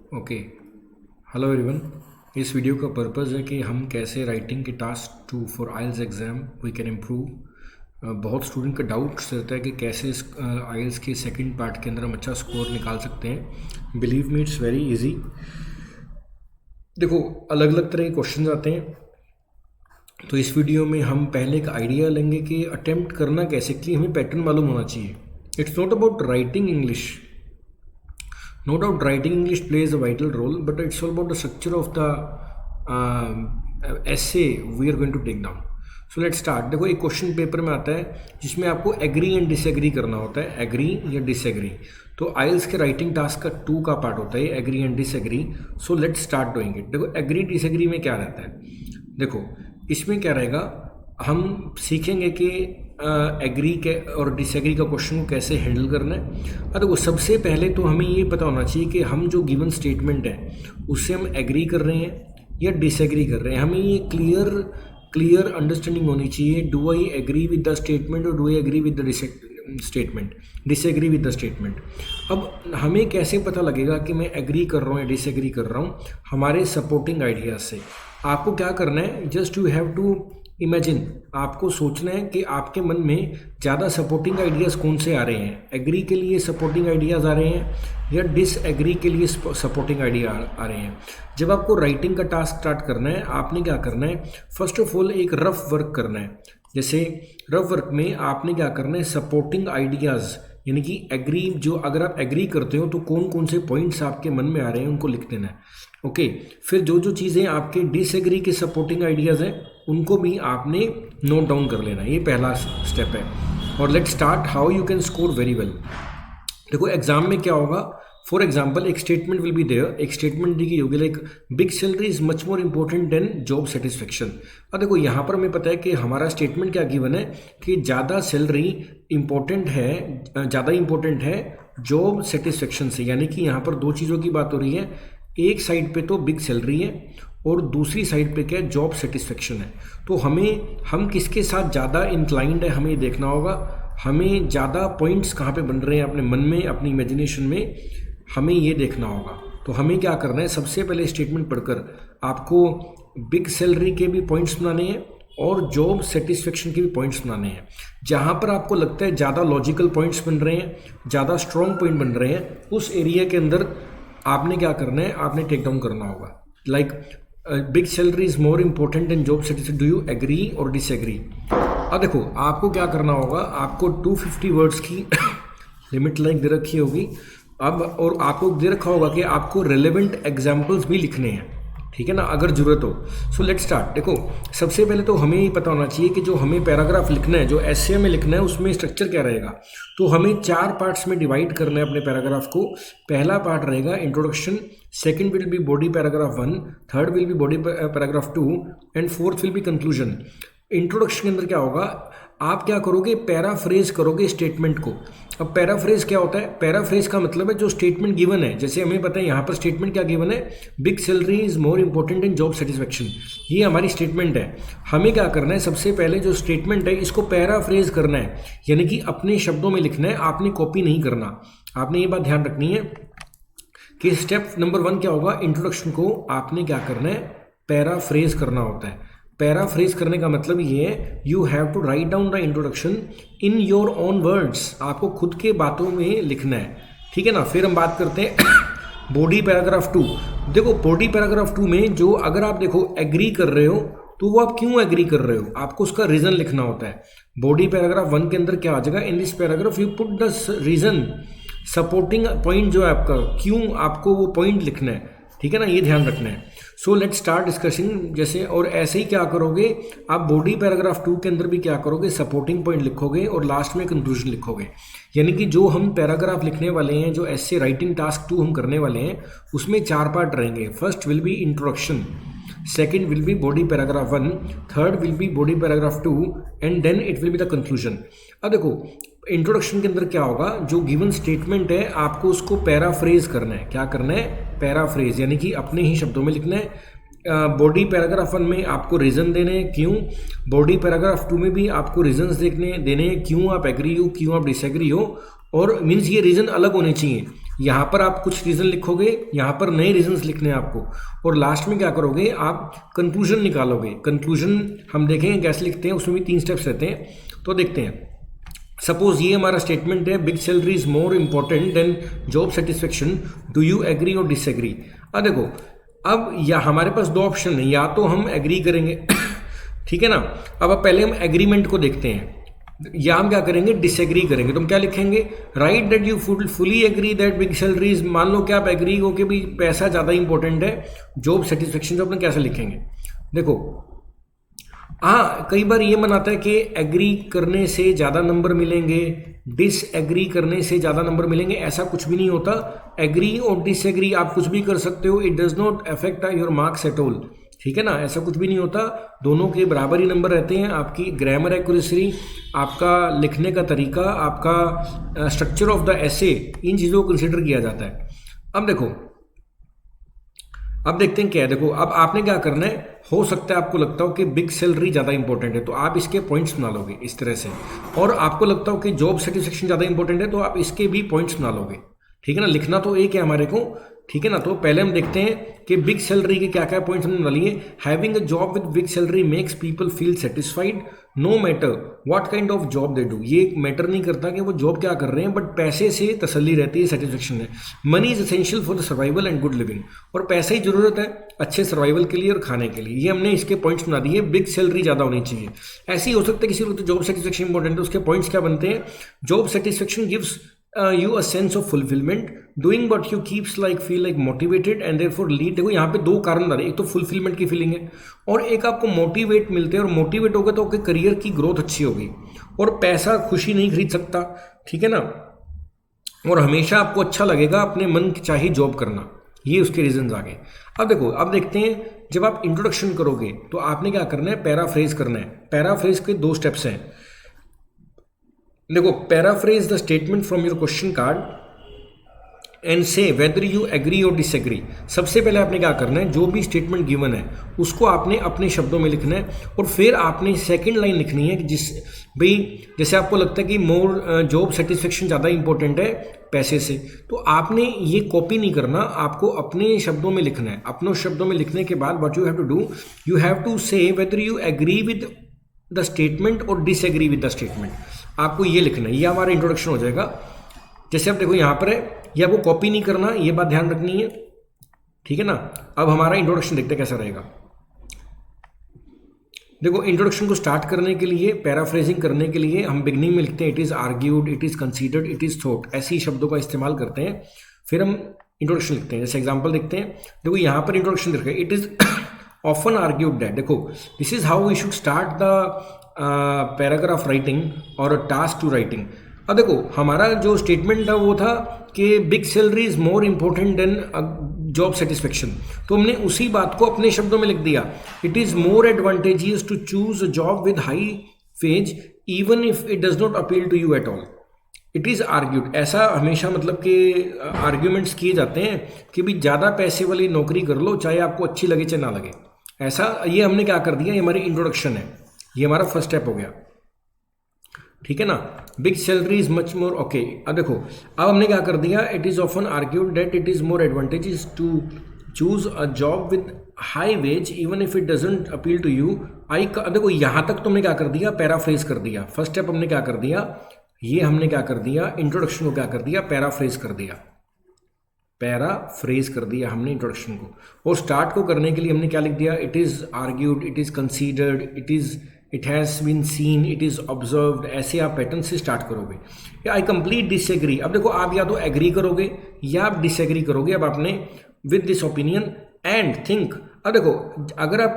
Okay. Hello everyone. इस video का purpose है कि हम कैसे राइटिंग के task two for IELTS exam we can improve. बहुत स्टूडेंट का डाउट रहता है कि कैसे इस आइल्स के सेकंड पार्ट के अंदर हम अच्छा स्कोर निकाल सकते हैं। Believe me it's very easy. देखो, अलग अलग तरह के क्वेश्चन आते हैं, तो इस वीडियो में हम पहले एक आइडिया लेंगे कि अटेम्प्ट करना कैसे, कि हमें पैटर्न मालूम होना चाहिए। It's not about writing English. No doubt writing English plays a vital role, but it's all about the structure of the essay we are going to take down. So let's start. देखो, एक question paper में आता है जिसमें आपको agree and disagree करना होता है, एग्री या डिसएग्री। तो आइल्स के राइटिंग टास्क का 2 का पार्ट होता है agree and disagree. So let's start doing it. देखो, एग्री डिसएग्री में क्या रहता है, देखो इसमें क्या रहेगा, हम सीखेंगे कि एग्री के और डिसएग्री का क्वेश्चन को कैसे हैंडल करना है। देखो, सबसे पहले तो हमें ये पता होना चाहिए कि हम जो गिवन स्टेटमेंट है उससे हम एग्री कर रहे हैं या डिसएग्री कर रहे हैं। हमें ये क्लियर अंडरस्टैंडिंग होनी चाहिए, do I agree with the statement और do I agree with the statement, disagree with the statement. अब हमें कैसे पता लगेगा कि मैं एग्री कर रहा हूँ या डिसएग्री कर रहा हूँ? हमारे सपोर्टिंग आइडियाज से। आपको क्या करना है, just you have to imagine, आपको सोचना है कि आपके मन में ज़्यादा सपोर्टिंग आइडियाज़ कौन से आ रहे हैं। एग्री के लिए सपोर्टिंग आइडियाज़ आ रहे हैं या डिसएग्री के लिए सपोर्टिंग आइडिया आ रहे हैं। जब आपको राइटिंग का टास्क स्टार्ट करना है, आपने क्या करना है, फर्स्ट ऑफ ऑल एक रफ वर्क करना है। जैसे रफ वर्क में आपने क्या करना है, सपोर्टिंग आइडियाज़ यानी कि एग्री, जो अगर आप एग्री करते हो तो कौन कौन से पॉइंट्स आपके मन में आ रहे हैं उनको लिख देना है। ओके, फिर जो जो चीज़ें आपके डिसएग्री के सपोर्टिंग आइडियाज़ हैं उनको भी आपने नोट डाउन कर लेना है। ये पहला स्टेप है। और let's start how you can score very well. देखो, एग्जाम में क्या होगा, फॉर एग्जाम्पल एक स्टेटमेंट विल बी देयर, एक स्टेटमेंट दी गई होगी like big salary is much more important than job satisfaction. अब देखो, यहाँ पर हमें पता है कि हमारा स्टेटमेंट क्या गिवन है कि ज़्यादा सैलरी इंपॉर्टेंट है, ज़्यादा इंपॉर्टेंट है जॉब सेटिस्फेक्शन से। यानी कि यहाँ पर दो चीज़ों की बात हो रही है, एक साइड पे तो बिग सैलरी है और दूसरी साइड पे क्या है, जॉब सेटिस्फेक्शन है। तो हम किसके साथ ज़्यादा इंक्लाइंड है हमें देखना होगा। हमें ज़्यादा पॉइंट्स कहाँ पे बन रहे हैं अपने मन में, अपनी इमेजिनेशन में, हमें ये देखना होगा। तो हमें क्या करना है, सबसे पहले स्टेटमेंट पढ़कर आपको बिग सैलरी के भी पॉइंट्स बनाने हैं और जॉब सेटिस्फेक्शन के भी पॉइंट्स बनाने हैं। जहाँ पर आपको लगता है ज़्यादा लॉजिकल पॉइंट्स बन रहे हैं, ज़्यादा स्ट्रॉन्ग पॉइंट बन रहे हैं, उस एरिया के अंदर आपने क्या करना है, आपने टेक डाउन करना होगा। Like big salary is more important than job satisfaction, do you agree or disagree. अब देखो, आपको क्या करना होगा, आपको 250 वर्ड्स की लिमिट लाइक दे रखी होगी। अब और आपको दे रखा होगा कि आपको रेलेवेंट एग्जाम्पल्स भी लिखने हैं, ठीक है ना, अगर ज़रूरत हो। सो लेट्स स्टार्ट। देखो, सबसे पहले तो हमें ये पता होना चाहिए कि जो हमें पैराग्राफ लिखना है, जो एसे में लिखना है, उसमें स्ट्रक्चर क्या रहेगा। तो हमें 4 पार्ट्स में डिवाइड करना है अपने पैराग्राफ को। पहला पार्ट रहेगा introduction, second will be body paragraph 1, third will be body paragraph 2 and fourth will be conclusion. Introduction के अंदर क्या होगा, आप क्या करोगे, पैराफ्रेज करोगे स्टेटमेंट को। अब पैराफ्रेज क्या होता है, पैराफ्रेज का मतलब है जो स्टेटमेंट गिवन है। जैसे हमें पता है यहाँ पर स्टेटमेंट क्या गिवन है, big salary is more important in job satisfaction, ये हमारी स्टेटमेंट है। हमें क्या करना है, सबसे पहले जो स्टेटमेंट है इसको पैराफ्रेज करना है, यानी कि अपने शब्दों में लिखना है, आपने कॉपी नहीं करना। आपने ये बात ध्यान रखनी है कि स्टेप नंबर 1 क्या होगा, इंट्रोडक्शन को आपने क्या करना है, पैराफ्रेज करना होता है। पैराफ्रेज करने का मतलब ये है, you have to write down the introduction in your own words, आपको खुद के बातों में लिखना है, ठीक है ना। फिर हम बात करते हैं बॉडी पैराग्राफ 2। देखो, बॉडी पैराग्राफ 2 में जो अगर आप देखो एग्री कर रहे हो तो वो आप क्यों एग्री कर रहे हो, आपको उसका रीज़न लिखना होता है। बॉडी पैराग्राफ 1 के अंदर क्या आ जाएगा, in this paragraph you put the reason, supporting point जो है आपका, क्यों आपको वो पॉइंट लिखना है, ठीक है ना, ये ध्यान रखना है। सो लेट्स स्टार्ट डिस्कसिंग। जैसे और ऐसे ही क्या करोगे आप, बॉडी पैराग्राफ 2 के अंदर भी क्या करोगे, सपोर्टिंग पॉइंट लिखोगे और लास्ट में कंक्लूजन लिखोगे। यानी कि जो हम पैराग्राफ लिखने वाले हैं, जो ऐसे राइटिंग टास्क 2 हम करने वाले हैं, उसमें 4 पार्ट रहेंगे। First will be introduction, second will be body paragraph 1, third will be body paragraph 2 and then it will be the conclusion. अब देखो, इंट्रोडक्शन के अंदर क्या होगा, जो गिवन स्टेटमेंट है आपको उसको पैराफ्रेज करना है। क्या करना है, पैराफ्रेज, यानी कि अपने ही शब्दों में लिखना है। बॉडी पैराग्राफ 1 में आपको रीज़न देने हैं क्यों, बॉडी पैराग्राफ 2 में भी आपको रीजंस देने हैं क्यों आप एग्री हो, क्यों आप डिसएग्री हो, और मीन्स ये रीज़न अलग होने चाहिए। यहाँ पर आप कुछ रीज़न लिखोगे, यहाँ पर नए रीजंस लिखने हैं आपको, और लास्ट में क्या करोगे आप कंक्लूजन निकालोगे। कंक्लूजन हम देखेंगे कैसे लिखते हैं, उसमें भी 3 स्टेप्स रहते हैं, तो देखते हैं। सपोज ये हमारा स्टेटमेंट है, big salary is more important than job satisfaction, do you agree or disagree. अब देखो, अब या हमारे पास 2 ऑप्शन है, या तो हम एग्री करेंगे ठीक है ना। अब पहले हम एग्रीमेंट को देखते हैं, या हम क्या करेंगे डिसएग्री करेंगे। तो हम क्या लिखेंगे, write that you fully agree that big salary is, मान लो कि आप एग्री हो कि भाई पैसा ज़्यादा इंपॉर्टेंट है जॉब सेटिस्फेक्शन, तो अपने कैसे लिखेंगे। देखो हाँ, कई बार ये मनाता है कि एग्री करने से ज़्यादा नंबर मिलेंगे, डिसएग्री करने से ज़्यादा नंबर मिलेंगे, ऐसा कुछ भी नहीं होता। एग्री और डिसएग्री आप कुछ भी कर सकते हो, it does not affect your marks at all, ठीक है ना, ऐसा कुछ भी नहीं होता। दोनों के बराबर ही नंबर रहते हैं। आपकी ग्रामर एक्यूरेसी, आपका लिखने का तरीका, आपका स्ट्रक्चर ऑफ द एसे, इन चीज़ों को कंसिडर किया जाता है। अब देखो, अब देखते हैं क्या है। देखो अब आपने क्या करना है, हो सकता है आपको लगता हो कि बिग सैलरी ज़्यादा इंपॉर्टेंट है, तो आप इसके पॉइंट्स बना लोगे इस तरह से, और आपको लगता हो कि जॉब सेटिस्फेक्शन ज़्यादा इंपॉर्टेंट है, तो आप इसके भी पॉइंट्स बना लोगे, ठीक है ना। लिखना तो एक है हमारे को, ठीक है ना। तो पहले हम देखते हैं कि बिग सैलरी के क्या क्या पॉइंट्स हमने बना लिए। Having a job with big salary makes people feel satisfied no matter what kind of job they do. ये मैटर नहीं करता कि वो जॉब क्या कर रहे हैं, बट पैसे से तसल्ली रहती है, सेटिस्फेक्शन है। Money is essential for the survival and good living, और पैसे ही जरूरत है अच्छे सर्वाइवल के लिए और खाने के लिए। ये हमने इसके पॉइंट्स बना दिए। बिग सैलरी ज़्यादा होनी चाहिए, ऐसे ही हो सकता है किसी वक्त जॉब सेटिस्फेक्शन इंपॉर्टेंट है, उसके पॉइंट्स क्या बनते हैं। Job satisfaction gives you a sense of fulfillment, doing what you keeps like feel like motivated and therefore lead। देखो यहाँ पे 2 कारण बता रहे, एक तो फुलफिलमेंट की फीलिंग है, और एक आपको मोटिवेट मिलते हैं, और मोटिवेट होगा तो आपके करियर की ग्रोथ अच्छी होगी। और पैसा खुशी नहीं खरीद सकता, ठीक है ना, और हमेशा आपको अच्छा लगेगा अपने मन की चाही जॉब करना। ये उसके रीजंस आ गए। अब देखो, अब देखते हैं, जब आप इंट्रोडक्शन करोगे तो आपने क्या करना है, पैराफ्रेज करना है। पैराफ्रेज के 2 स्टेप्स हैं। देखो, paraphrase the statement from your question card and से whether you agree or disagree. सबसे पहले आपने क्या करना है, जो भी स्टेटमेंट गिवन है उसको आपने अपने शब्दों में लिखना है, और फिर आपने सेकंड लाइन लिखनी है कि जिस भाई जैसे आपको लगता है कि मोर जॉब सेटिस्फेक्शन ज़्यादा इंपॉर्टेंट है पैसे से, तो आपने ये कॉपी नहीं करना, आपको अपने शब्दों में लिखना है। अपने शब्दों में लिखने के बाद what you have to do, you have to say whether you agree with the statement और डिसएग्री विद द स्टेटमेंट। आपको ये लिखना है, ये हमारा इंट्रोडक्शन हो जाएगा। जैसे आप देखो यहाँ पर है, ये आपको कॉपी नहीं करना, ये बात ध्यान रखनी है, ठीक है ना। अब हमारा इंट्रोडक्शन देखते हैं कैसा रहेगा। देखो, इंट्रोडक्शन को स्टार्ट करने के लिए, पैराफ्रेजिंग करने के लिए हम बिगनिंग में लिखते हैं it is argued, it is considered, it is thought, ऐसे ही शब्दों का इस्तेमाल करते हैं। फिर हम इंट्रोडक्शन लिखते हैं। जैसे एग्जाम्पल देखते हैं, देखो यहाँ पर इंट्रोडक्शन लिखा है, it is often argued that. देखो, this is how we should start the paragraph writing और टास्क टू राइटिंग। अब देखो, हमारा जो स्टेटमेंट था वो था कि big salary is more important than job satisfaction, तो हमने उसी बात को अपने शब्दों में लिख दिया। It is more advantageous to choose a job with high wage even if it does not appeal to you at all. It is argued, ऐसा हमेशा मतलब कि आर्ग्यूमेंट्स किए जाते हैं कि भी ज़्यादा पैसे वाली नौकरी कर लो, चाहे आपको अच्छी लगे चाहे ना लगे, ऐसा। ये हमने क्या कर दिया, ये हमारी इंट्रोडक्शन है, ये हमारा फर्स्ट स्टेप हो गया, ठीक है ना। Big salary is much more, okay. अब देखो, अब हमने क्या कर दिया, it is often argued that it is more advantages to choose a job with high wage even if it doesn't appeal to you. देखो, यहाँ तक तुमने क्या कर दिया, पैराफ्रेज कर दिया। फर्स्ट स्टेप हमने क्या कर दिया, ये हमने क्या कर दिया, इंट्रोडक्शन को क्या कर दिया, पैराफ्रेज कर दिया। पैराफ्रेज कर दिया हमने इंट्रोडक्शन को, और स्टार्ट को करने के लिए हमने क्या लिख दिया, it is argued, it is considered, it has been seen, it is observed. ऐसे आप पैटर्न से स्टार्ट करोगे। I complete disagree. अब देखो, आप या तो एग्री करोगे या आप डिसएग्री करोगे। अब आपने with this opinion and think. अब देखो, अगर आप